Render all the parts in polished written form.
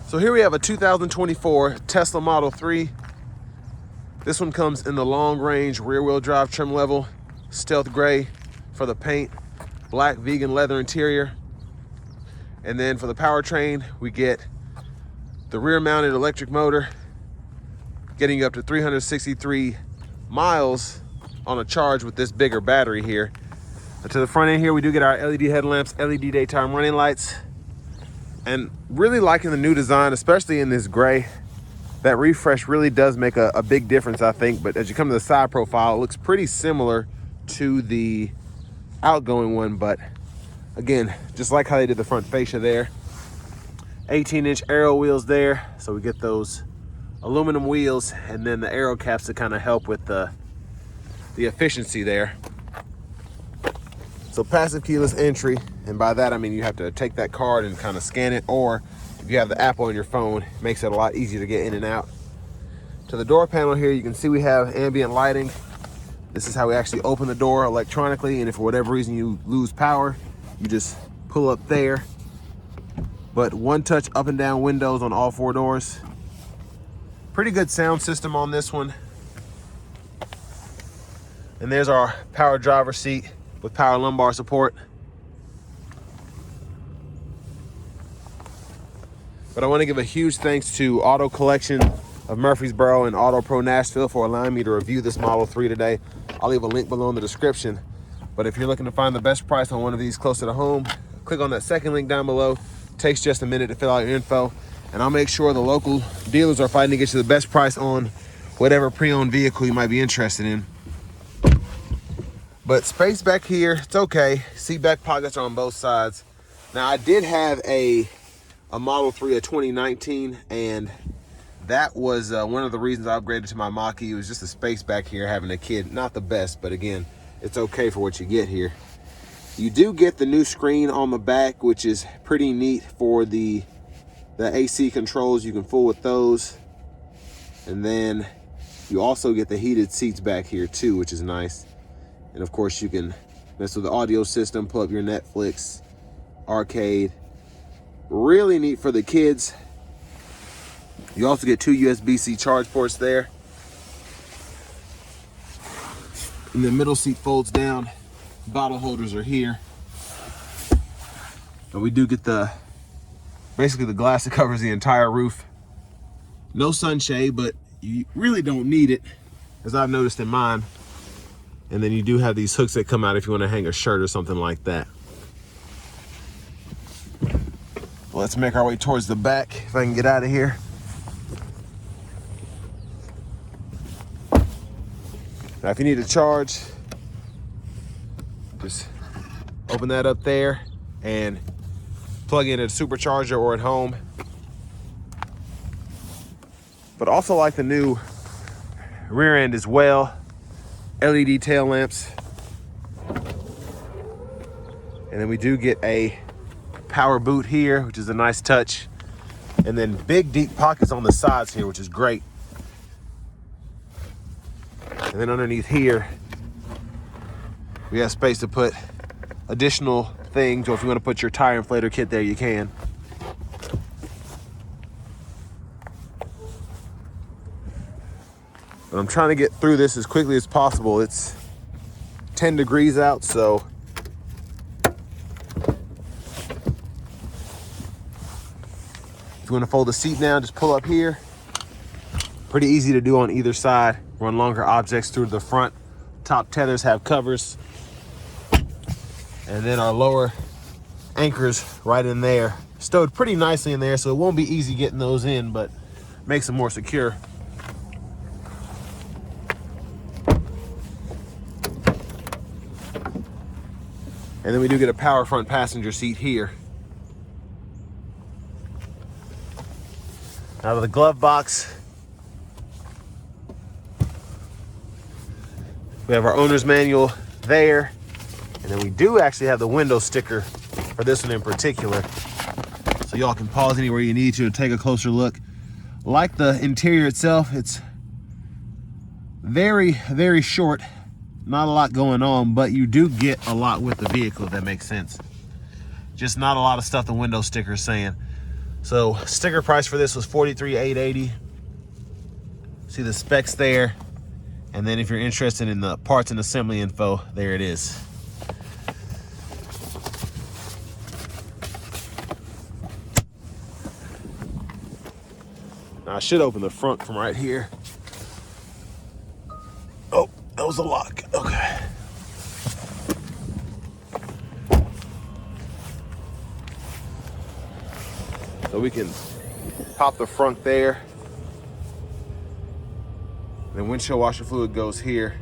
So here we have a 2024 Tesla Model 3. This one comes in the long range rear wheel drive trim level, stealth gray for the paint, black vegan leather interior. And then for the powertrain, we get the rear mounted electric motor, getting you up to 363 miles on a charge with this bigger battery here. To the front end here, we do get our LED headlamps, LED daytime running lights, and really liking the new design, especially in this gray. That refresh really does make a big difference, I think. But as you come to the side profile, it looks pretty similar to the outgoing one. But again, just like how they did the front fascia there. 18-inch aero wheels there. So we get those aluminum wheels and then the aero caps to kind of help with the efficiency there. So passive keyless entry, and by that I mean you have to take that card and kind of scan it, or if you have the app on your phone, it makes it a lot easier to get in and out. To the door panel here, you can see we have ambient lighting. This is how we actually open the door electronically, and if for whatever reason you lose power, you just pull up there. But one touch up and down windows on all four doors. Pretty good sound system on this one. And there's our power driver seat with power lumbar support. But I want to give a huge thanks to Auto Collection of Murfreesboro and Auto Pro Nashville for allowing me to review this Model 3 today. I'll leave a link below in the description. But if you're looking to find the best price on one of these closer to home, click on that second link down below. It takes just a minute to fill out your info, and I'll make sure the local dealers are fighting to get you the best price on whatever pre-owned vehicle you might be interested in. But space back here, it's okay. Seat back pockets are on both sides. Now I did have a Model 3 of 2019, and that was one of the reasons I upgraded to my Mach-E. It was just the space back here, having a kid. Not the best, but again, it's okay for what you get here. You do get the new screen on the back, which is pretty neat for the AC controls. You can fool with those. And then you also get the heated seats back here too, which is nice. And of course you can mess with the audio system, pull up your Netflix, arcade. Really neat for the kids. You also get two USB-C charge ports there. And the middle seat folds down. Bottle holders are here. But we do get basically the glass that covers the entire roof. No sunshade, but you really don't need it, as I've noticed in mine. And then you do have these hooks that come out if you want to hang a shirt or something like that. Well, let's make our way towards the back if I can get out of here. Now, if you need a charge, just open that up there and plug in a supercharger or at home. But also like the new rear end as well. LED tail lamps. And then we do get a power boot here, which is a nice touch. And then big deep pockets on the sides here, which is great. And then underneath here, we have space to put additional things, or if you want to put your tire inflator kit there, you can. But I'm trying to get through this as quickly as possible. It's 10 degrees out, so if you want to fold the seat down, just pull up here. Pretty easy to do on either side. Run longer objects through the front. Top tethers have covers. And then our lower anchors right in there. Stowed pretty nicely in there, so it won't be easy getting those in, but makes them more secure. And then we do get a power front passenger seat here. Out of the glove box, we have our owner's manual there. And then we do actually have the window sticker for this one in particular. So y'all can pause anywhere you need to and take a closer look. Like the interior itself, it's very, very short. Not a lot going on, but you do get a lot with the vehicle, if that makes sense. Just not a lot of stuff the window sticker is saying. So sticker price for this was $43,880. See the specs there. And then if you're interested in the parts and assembly info, there it is. Now I should open the front from right here. Oh, that was a lock. Okay. So we can pop the front there. Then windshield washer fluid goes here.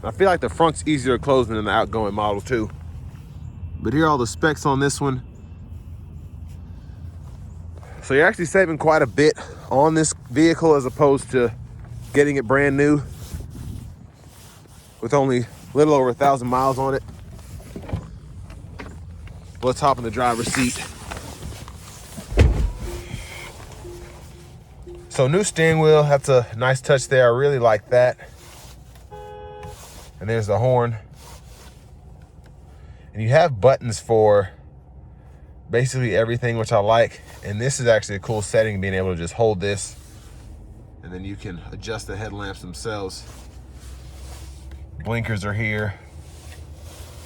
I feel like the front's easier to close than the outgoing Model 2. But here are all the specs on this one. So you're actually saving quite a bit on this vehicle as opposed to getting it brand new with only a little over 1,000 miles on it. Let's hop in the driver's seat. So new steering wheel, that's a nice touch there. I really like that. And there's the horn. And you have buttons for basically everything, which I like. And this is actually a cool setting, being able to just hold this and then you can adjust the headlamps themselves. Blinkers are here.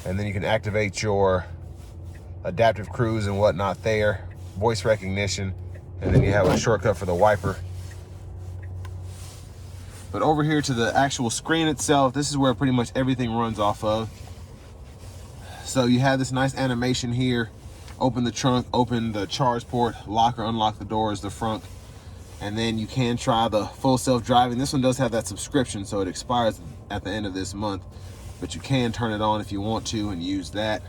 And then you can activate your adaptive cruise and whatnot there. Voice recognition. And then you have a shortcut for the wiper. But over here to the actual screen itself, this is where pretty much everything runs off of. So you have this nice animation here. Open the trunk, open the charge port, lock or unlock the doors, the front. And then you can try the full self-driving. This one does have that subscription, so it expires at the end of this month. But you can turn it on if you want to and use that.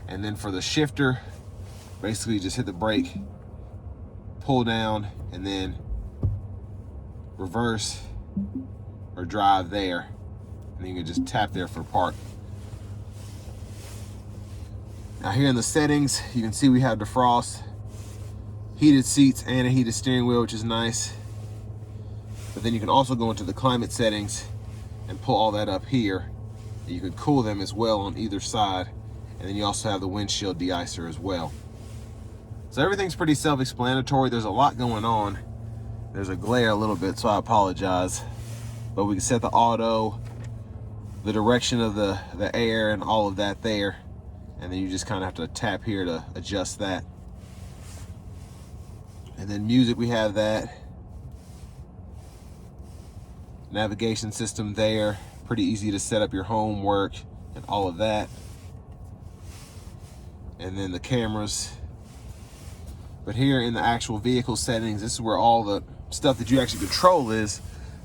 And then for the shifter, basically just hit the brake, pull down, and then reverse or drive there. And then you can just tap there for park. Now here in the settings, you can see we have defrost, heated seats, and a heated steering wheel, which is nice. But then you can also go into the climate settings and pull all that up here. And you can cool them as well on either side. And then you also have the windshield de-icer as well. So everything's pretty self-explanatory. There's a lot going on. There's a glare a little bit, so I apologize. But we can set the auto, the direction of the air, and all of that there. And then you just kind of have to tap here to adjust that. And then music, we have that. Navigation system there. Pretty easy to set up your homework and all of that. And then the cameras. But here in the actual vehicle settings, this is where all the stuff that you actually control is.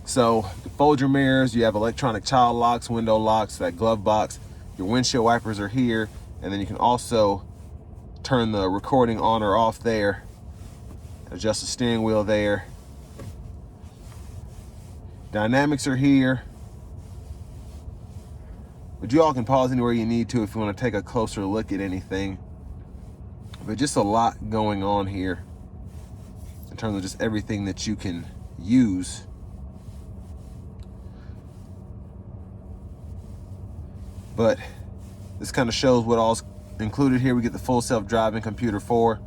So you can fold your mirrors, you have electronic child locks, window locks, that glove box. Your windshield wipers are here. And then you can also turn the recording on or off there. Adjust the steering wheel there. Dynamics are here. But you all can pause anywhere you need to if you want to take a closer look at anything. But just a lot going on here in terms of just everything that you can use. But this kind of shows what all's included here. We get the full self-driving computer 4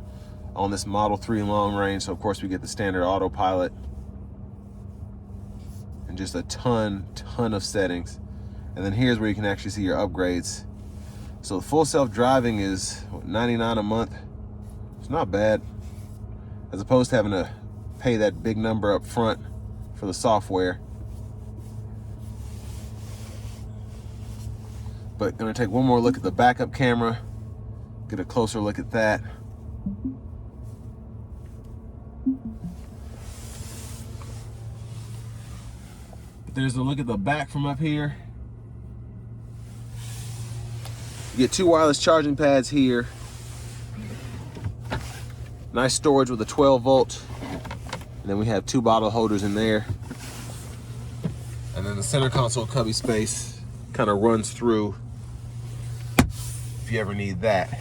on this Model 3 long range. So of course we get the standard autopilot and just a ton of settings. And then here's where you can actually see your upgrades. So the full self-driving is what, $99 a month. It's not bad, as opposed to having to pay that big number up front for the software. But gonna take one more look at the backup camera, get a closer look at that. There's a look at the back from up here. You get 2 wireless charging pads here. Nice storage with a 12 volt. And then we have 2 bottle holders in there. And then the center console cubby space kind of runs through if you ever need that.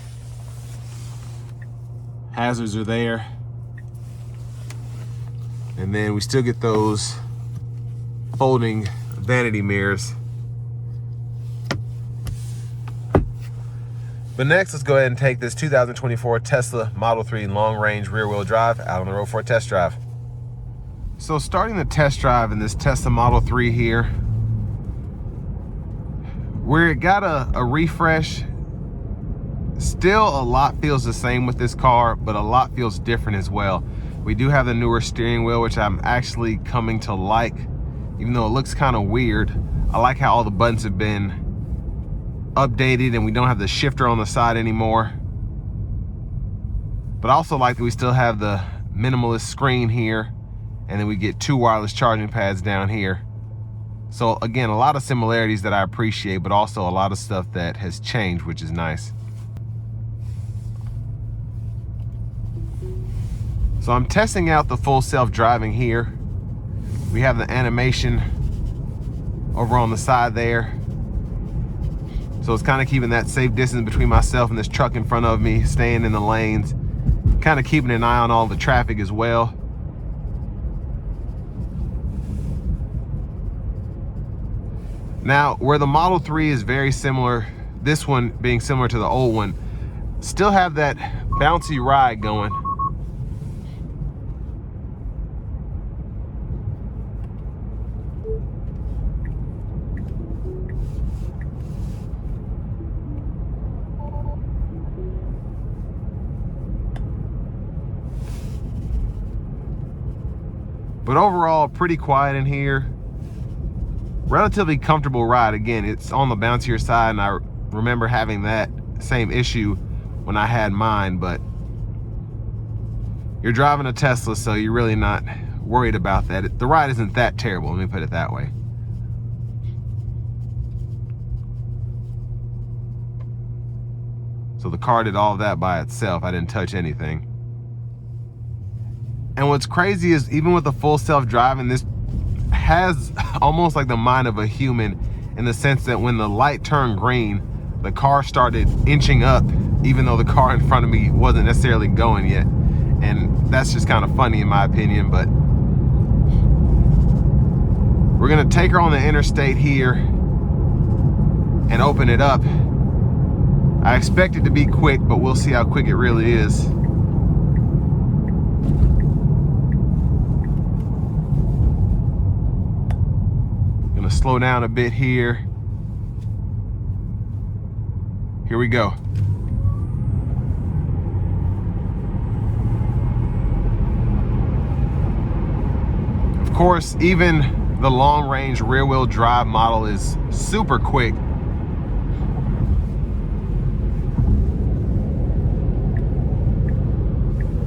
Hazards are there. And then we still get those folding vanity mirrors. But next, let's go ahead and take this 2024 Tesla Model 3 long range rear wheel drive out on the road for a test drive. So starting the test drive in this Tesla Model 3 here, where it got a refresh, still a lot feels the same with this car, but a lot feels different as well. We do have the newer steering wheel, which I'm actually coming to like, even though it looks kind of weird. I like how all the buttons have been updated and we don't have the shifter on the side anymore. But I also like that we still have the minimalist screen here, and then we get 2 wireless charging pads down here. So again, a lot of similarities that I appreciate, but also a lot of stuff that has changed, which is nice. So I'm testing out the full self-driving here. We have the animation over on the side there. So it's kind of keeping that safe distance between myself and this truck in front of me, staying in the lanes, kind of keeping an eye on all the traffic as well. Now, where the Model 3 is very similar, this one being similar to the old one, still have that bouncy ride going. But overall, pretty quiet in here. Relatively comfortable ride. Again, it's on the bouncier side, and I remember having that same issue when I had mine, but you're driving a Tesla, so you're really not worried about that. The ride isn't that terrible, let me put it that way. So the car did all of that by itself. I didn't touch anything. And what's crazy is even with the full self-driving, this has almost like the mind of a human, in the sense that when the light turned green, the car started inching up, even though the car in front of me wasn't necessarily going yet. And that's just kind of funny in my opinion. But we're gonna take her on the interstate here and open it up. I expect it to be quick, but we'll see how quick it really is. Gonna slow down a bit here. Here we go. Of course, even the long range rear wheel drive model is super quick.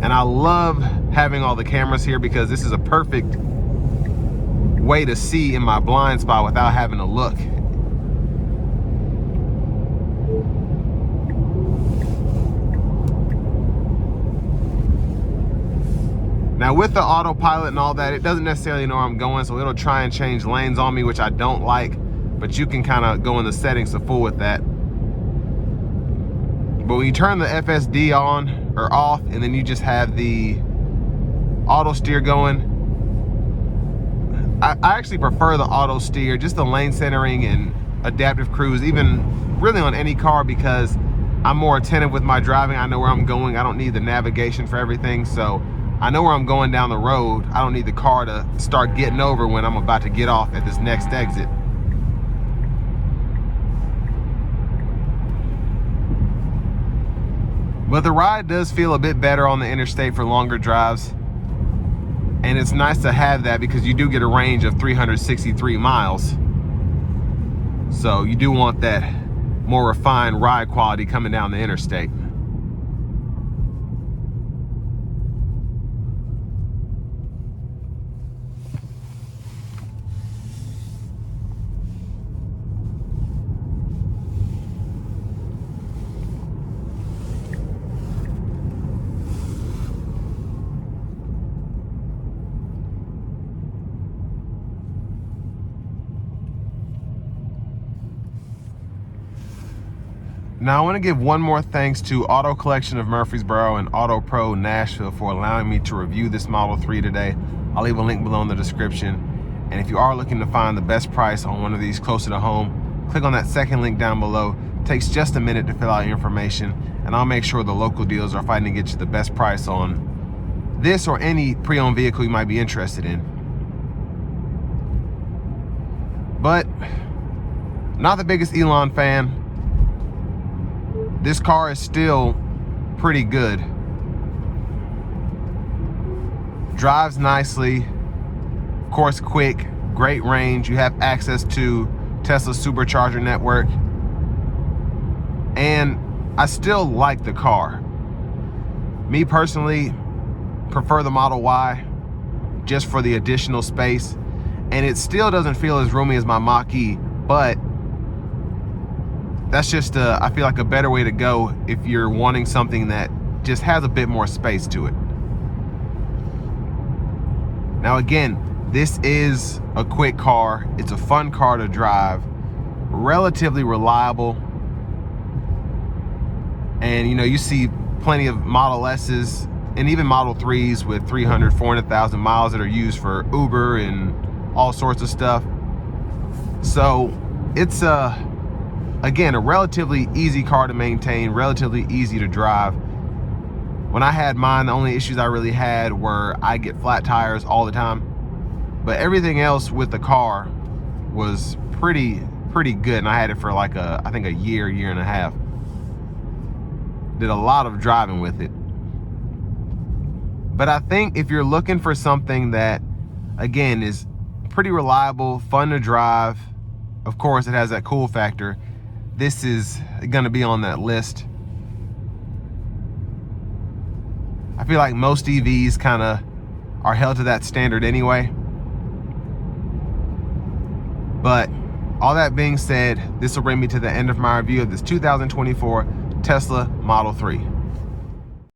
And I love having all the cameras here, because this is a perfect way to see in my blind spot without having to look. Now with the autopilot and all that, it doesn't necessarily know where I'm going, so it'll try and change lanes on me, which I don't like, but you can kind of go in the settings to fool with that. But when you turn the FSD on or off, and then you just have the auto steer going, I actually prefer the auto steer, just the lane centering and adaptive cruise, even really on any car, because I'm more attentive with my driving. I know where I'm going. I don't need the navigation for everything, so I know where I'm going down the road. I don't need the car to start getting over when I'm about to get off at this next exit. But the ride does feel a bit better on the interstate for longer drives. And it's nice to have that, because you do get a range of 363 miles. So you do want that more refined ride quality coming down the interstate. Now I want to give one more thanks to Auto Collection of Murfreesboro and Auto Pro Nashville for allowing me to review this Model 3 today. I'll leave a link below in the description. And if you are looking to find the best price on one of these closer to home, click on that second link down below Takes just a minute to fill out your information, and I'll make sure the local dealers are fighting to get you the best price on this or any pre-owned vehicle you might be interested in. But not the biggest Elon fan. This car is still pretty good. Drives nicely, of course quick, great range. You have access to Tesla's supercharger network. And I still like the car. Me personally, prefer the Model Y just for the additional space. And it still doesn't feel as roomy as my Mach-E, but that's just, I feel like, a better way to go if you're wanting something that just has a bit more space to it. Now again, this is a quick car. It's a fun car to drive, relatively reliable. And you know, you see plenty of Model S's and even Model 3s with 300, 400,000 miles that are used for Uber and all sorts of stuff. So it's again, a relatively easy car to maintain, relatively easy to drive. When I had mine, the only issues I really had were I get flat tires all the time. But everything else with the car was pretty good. And I had it for like I think a year and a half. Did a lot of driving with it. But I think if you're looking for something that, again, is pretty reliable, fun to drive, of course it has that cool factor, this is gonna be on that list. I feel like most EVs kind of are held to that standard anyway. But all that being said, this will bring me to the end of my review of this 2024 Tesla Model 3.